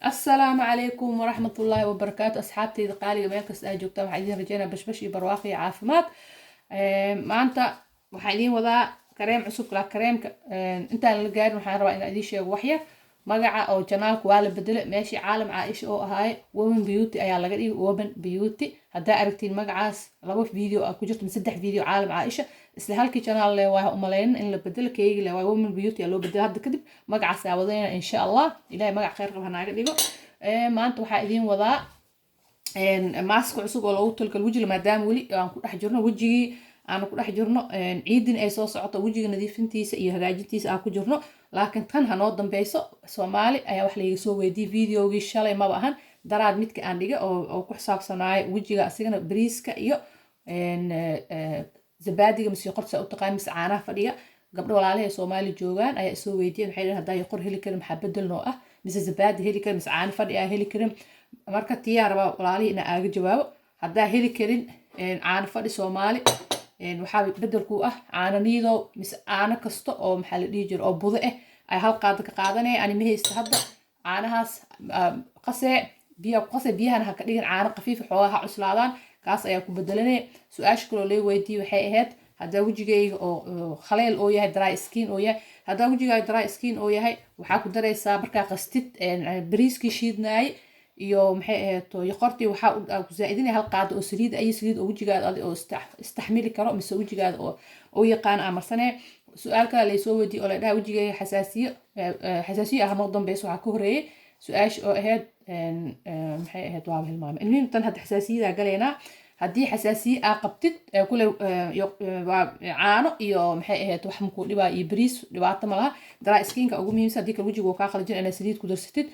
السلام عليكم ورحمة الله وبركاته أصحابتي قالي meel kasta aad joogtaan waxaan idin rajeynaa bashbash iyo barwaaqo iyo caafimaad maanta waxaan idin wadaa kareem cusub la kareemka intaan la gaarin waxaan rabaa inaan idin sheego wax yar magaca oo janaalku waa la bedelay meeshii caalam Caaisha oo ahaay women beauty ayaa laga dhigay women beauty hadaa aragtiin magacaas laba video ku jirto saddex video caalam Caaisha isla halkii janaal leh waa u maleyn in la bedelo keegi leh waa women beauty loo bedelo hadda kadib magacaas ayaa wadayna insha Allah ilaahay magac khayr qaba naaga dhigo maanta waxaa idin wadaa mask cusub oo loogu talgal wajiga maadaama wali aan ku dhex jirno wajigii aan ku dhex jirno ciidin ay soo socoto wajiga nadiifintiisa iyo hagaajintiisa aan ku jirno laakiin tan hanoo dambeyso Soomaali ayaa wax laga soo weydii videogii shalay ma baahan daraad midka aan dhigay oo ku xisaabsanaay wajiga asigana bariiska iyo zabaadiga mise qorta u taqaan mise caanaha fadhiga gabdho walaalahay Soomaali joogaan ayaa soo weydiyeen waxay yiraahdeen hadaa qor heli karin maxaa bedel noo ah mise zabaadi heli karin mise caana fadhi ah heli karin marka tiyaar raba walaalihi ina aaga jawaabo hadaa heli karin caana fadhi Soomaali waxaa bedel ku ah caana niido mise caana kasto oo maxaa la dhigi jiray oo budo ah ay hal qaad ka qaadanay ani ma haysto hadda caanahaas qasee biyahana ha ka dhigin caana qafiif xoogaha cuslaadaan kaas ayaa ku bedelanay su'aasha kale loo weydiiyay waxay ahayd hadaa wajigayga oo khaleel oo yahay dry skin oo yahay hadaa wajigayga dry skin oo yahay waxa ku dareysaa marka qastid bariiskii shiidnaay iyo maxay ahayd iyo qortii waxa ku zaaidinay hal qaad oo saliid oo wajigaada oo istaxmili karo mise wajigaada oo yaqaan amarsanay su'aal kale la soo weydiiyay oo la dhahay wajigayga xasaasiyo ah noo dambeeyso waxa ka horeeyay su'aash oo ahayd maxay ahayd waa hilmaam in tan had xasaasiyada galeena haddii xasaasiye aa qabtid kule caano iyo maxay ahayd wax ku dhibaa iyo bariis dhibaato ma laha dry skinka ugu muhiimsan haddii kale wajiga ka qalajin inaad saliid ku darsatid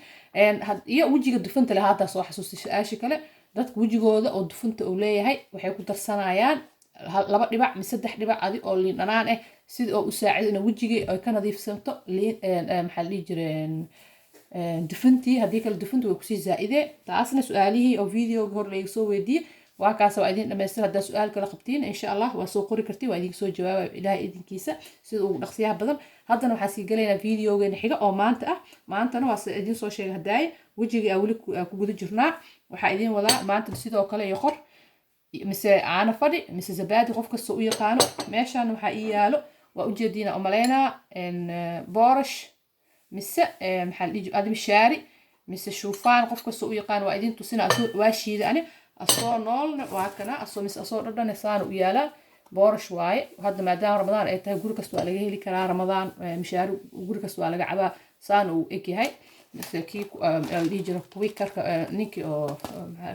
iyo wajiga dufanta leh hadda soo xasuustay su'aashi kale dadka wajigooda oo dufanta uu leeyahay waxay ku darsanayaan laba dhibac mise saddex dhibac adi oo liin dhanaan ah sida oo u saacido in wajiga ay ka nadiifsanto liin maxaa la dhihi jireen dufantii haddii kale dufantu way kusii zaaidee taasna su'aalihii oo videoga hor laga soo weydiiyay waa kaas waa idin dhameystir hadaa su'aal kale qabtiin insha Allah waa soo qori kartiin waa idin soo jawaabay ilaahay idinkiisa sida ugu dhaqsiyaha badan haddana waxaan sii galeynaa videogeena xiga oo maantana waa idin soo sheegay hadaay wajiga wali ku guda jirnaa waxaa idin wadaa maanta sidoo kale iyo qor mise caana fadhi mise zabaadi qof kasta u yaqaano meeshan waxaa ii yaalo waa u jeedina umaleynaa boorash mise maxaa la dhigi admi shaari mise shuufaan qof kasta u yaqaan waa idin tusina waa shiida ani asoo nool waa kana asoo mise asoo dhadhan saan u yaala boorash waaye hadda maadaama ramadaan ay tahay guri kasta waa laga heli karaa ramadaan mishaari guri kasta waa laga cabaa saan uu eg yahay mise kii la dhigi jiro kuwikarka ninkii oo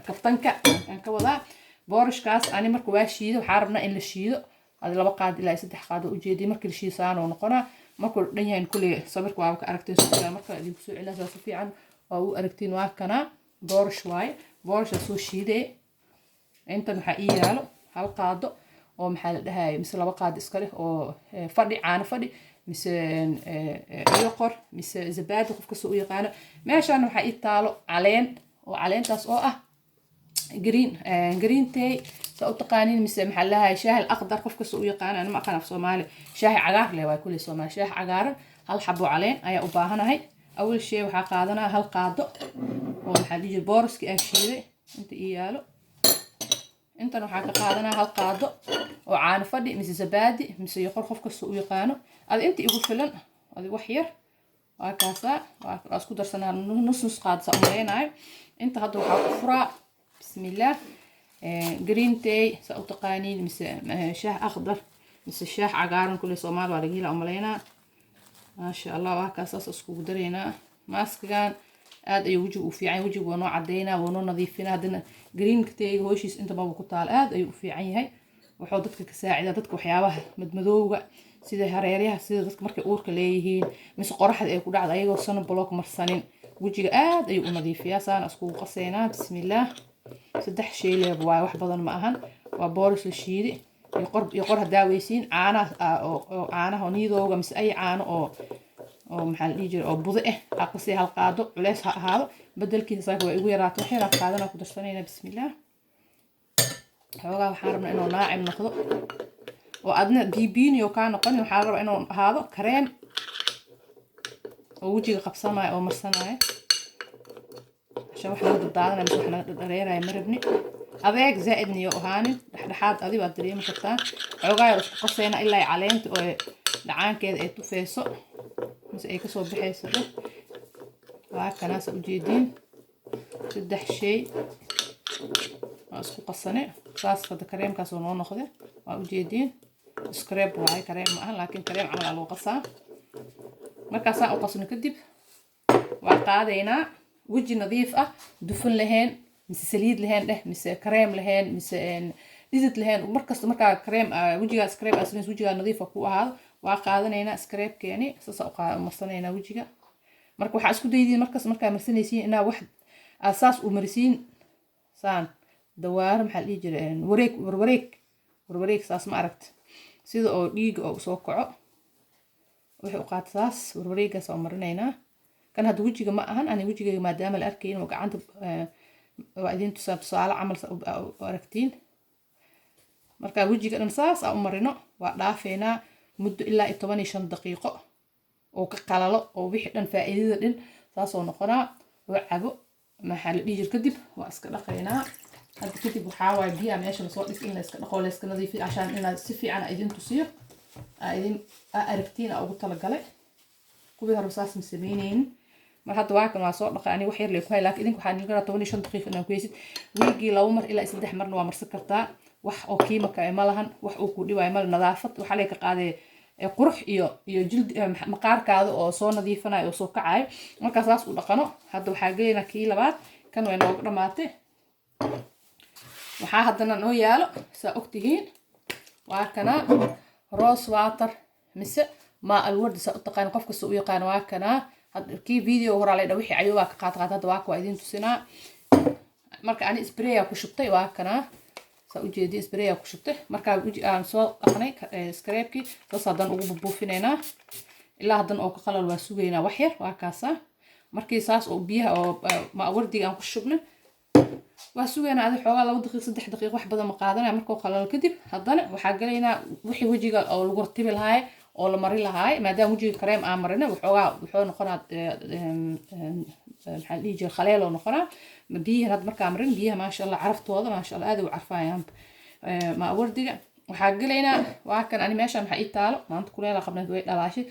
kaftanka aan ka wadaa boorashkaas ani marka waa shiido waxaa rabnaa in la shiido hada laba qaad ilaa saddex qaad oo ujeediyay markii la shiido saan oo noqonaa markuu dhan yahay kulli sabirka waa ka aragteen soo marka idinku soo celinaysa si fiican oo u aragtiin waa kana boorash waaye boorash soo shiiday intan waxa ii yaalo hal qaado oo maxaa la dhahay mise laba qaad iska leh oo fadhi caana fadhi mise iyo qor mise zabaadi qof kasta u yaqaan meeshan waxa ii taalo caleen oo caleentaas oo ah green tea soo taqaanin mise maxaa la dhahay shaah al-akhdar qof kasta u yaqaan ana ma aqaan af Soomaali shaah cagaar leh waa kulli Soomaali shaah cagaaran hal xabo caleen ayaa u baahanahay awal shay waxa qaadanaa hal qaado oo maxaa la dhigi boorski aan shiiday inta ii yaalo intan waxaa ka qaadanaa hal qaado oo caano fadhi mise zabaadi mise yoqor qof kasta u yaqaano ad inta igu filan ad wax yar waa kaasa waa isku darsanaa nus qaad sameeynaay inta hadda waxaa ku furaa bismillah green tea soo taqaaniin mise shaah akhdar mise shaah cagaaran kulli Soomaali waa laga helaa umaleynaa ما شاء الله وهكذا اسكو درينا ماسكان aad ayuu wajigu u fiican wajigu waa noo cadeynaa waa noo nadiifinaa hadana green tea hooshiis inta baba ku taal aad ayuu u fiican yahay wuxuu dadka ka saacidaa dadka waxyaabaha madmadowga sida hareeraha sida dadka markay uurka leeyihiin mise qoraxda ay ku dhacdo ayagoo sun block marsanin wajiga aad ayuu u nadiifiyaa saan isku qaseynaa bismillah saddex shay leeb waa wax badan ma ahan waa boorash la shiidi iyo qor hadaa weysiin caanaha niidooga mise ay caano oo maxaa la dhigi jiray oo budo ah aqsi hal qaado culeys ha ahaado bedelkiisa saaka waa igu yaraato waxay la qaadana ku darsanayna bismillah xoogaa waxaan rabnaa inuu naacim noqdo oo adna bibiiniyo ka noqon waxaan rabaa inuu ahaado kareem oo wajiga qabsanaayo oo marsanaayo عشان واحد هذا الدارنا بس إحنا دريرة مربني أذاك زائد نيو هاني لحد أدي بدري مكتان عقاي رس قصينا إلا علين دعان كده إيه تفيسو بس إيه كسو بحيس ده وهكذا ناس وجيدين سدح شيء اسكو قصني صاص هذا كريم كاسو نو ناخذه وجيدين سكريب وهاي كريم ما لكن كريم عمل على قصه markaas aan u qasno kadib waa qaadayna waji nadiif ah dufan lahayn mise saliid lahayn mise kareem lahayn mise dizit lahayn markaas marka kareem wajiga scrub asnis wajiga nadiif ku ahaado waa qaadanayna scrubkeeni saas u marsanayna wajiga marka waxa isku daydiin markaas marka marsanaysiin ina wax asaas u marisiin saan dawaar maxaa la jiray wareeg saas ma aragt sida oo dhiig oo soo kaco wuxuu qaataas wareegaas oo marinaynaa kan hada wajiga ma ahan ani wajigayga maadaama la arkay inuu gacanta waa idin tusaale camal aragtiin marka wajiga dhan saas aan u marino waa dhaafeynaa muddo ilaa 15 daqiiqo oo ka qalalo oo wixii dhan faa'iidada dhan saas oo noqonaa oo cabo maxaa la dhijir kadib waa iska dhaqaynaa hadda kadib waxaa waay biyaha meesha la soo dhig in la iska dhaqo la iska nadiifiyo ashaan in si fiican idin tusiyo idin aragtiin ugu talagalay kubii hore saas sameeyeen mar hadda waa kan waa soo dhaqay ani wax yar leeyahay ku hay laakiin idinku waxaan ilaa 15 daqiiqo inaan ku haysid wiigi laba mar ilaa 3 marna waa marsan kartaa wax oo qiimo ka ma lahan wax uu ku dhiwaay mal nadaafad waxa la ka qaaday qurux iyo jild maqaarkaada oo soo nadiifanayo oo soo kacay marka saas u dhaqano hadda waxa geeyna kii labaad kan way noogu dhamaatay waxa haddana noo yaalo saa ogtihiin waa kana rose water mise ma alward sa taqaan qofka soo yaqaan waa kana kii video hore la wixii ayuu ka qaad hadda waa idin tusinaa marka ani spray ku shubtay waa kana sa u jeedi spray ku shubtay marka aan soo dhaqnay scrapki soo sadan ugu buufinayna ilaa hadan oo ka qalal waa sugeynaa wax yar waa kaasa markii saas oo biyaha oo ma wardiga aan ku shubnay waa sugeynaa adi xoogaa 2 daqiiqo 3 daqiiqo wax badan ma qaadanaya markuu qalalo kadib haddana waxa galeynaa wixii wajiga oo lagu ratibi lahaay oo la mari lahaay maadaama wajiga kareem aan marina wuxuu noqonaa maxaa la jiray khaleel oo noqonaa biyaha had markaa marin biyaha ma sha Allah caraftooda ma sha Allah aad u carfayaan ma wardiga waxa galeynaa waa kan ani meesha maxay taalo maanta kuleel qabnaa way dhalaashay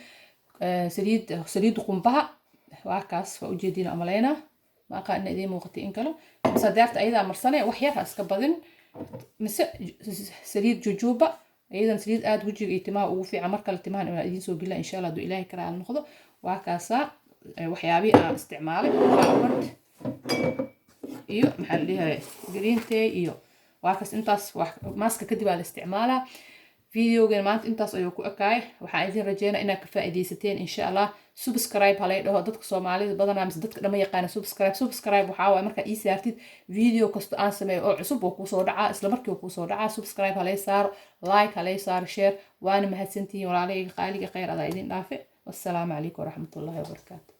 saliid qumbaha waa kaas waa u jeedina amaleyna ما قاعدين إذا موقتي إنكلو صدقت أيضا مرسنة وحيرها اسكبدن مس سريد جوجوبة أيضا سريد آد وجه اجتماع وفي عمرك الاجتماع إذا سوق الله إن شاء الله دو إلهي كرا ناخذه وهكذا وحيابي استعماله وعورت إيو محليها جرين تي إيو وهكذا انتاس ماسكة كدبة الاستعمالها فيديو جنمات انتاس أيوكو أكاي وحايدين رجينا إنك فائديستين إن شاء الله سبسكرايب هلاي دهو dadka Soomaalida badanaa mis dadka dhama yaqaan subscribe waxa way marka ii saartid video kasto aan sameeyo oo cusub oo ku soo dhaca isla markii uu ku soo dhaca subscribe halaay saar like halaay saar share waana mahadsantihiin walaalahayga qaaliga khayr ada idin dhaafe wassalaamu calaykum waraxmatullaahi wabarakaatuh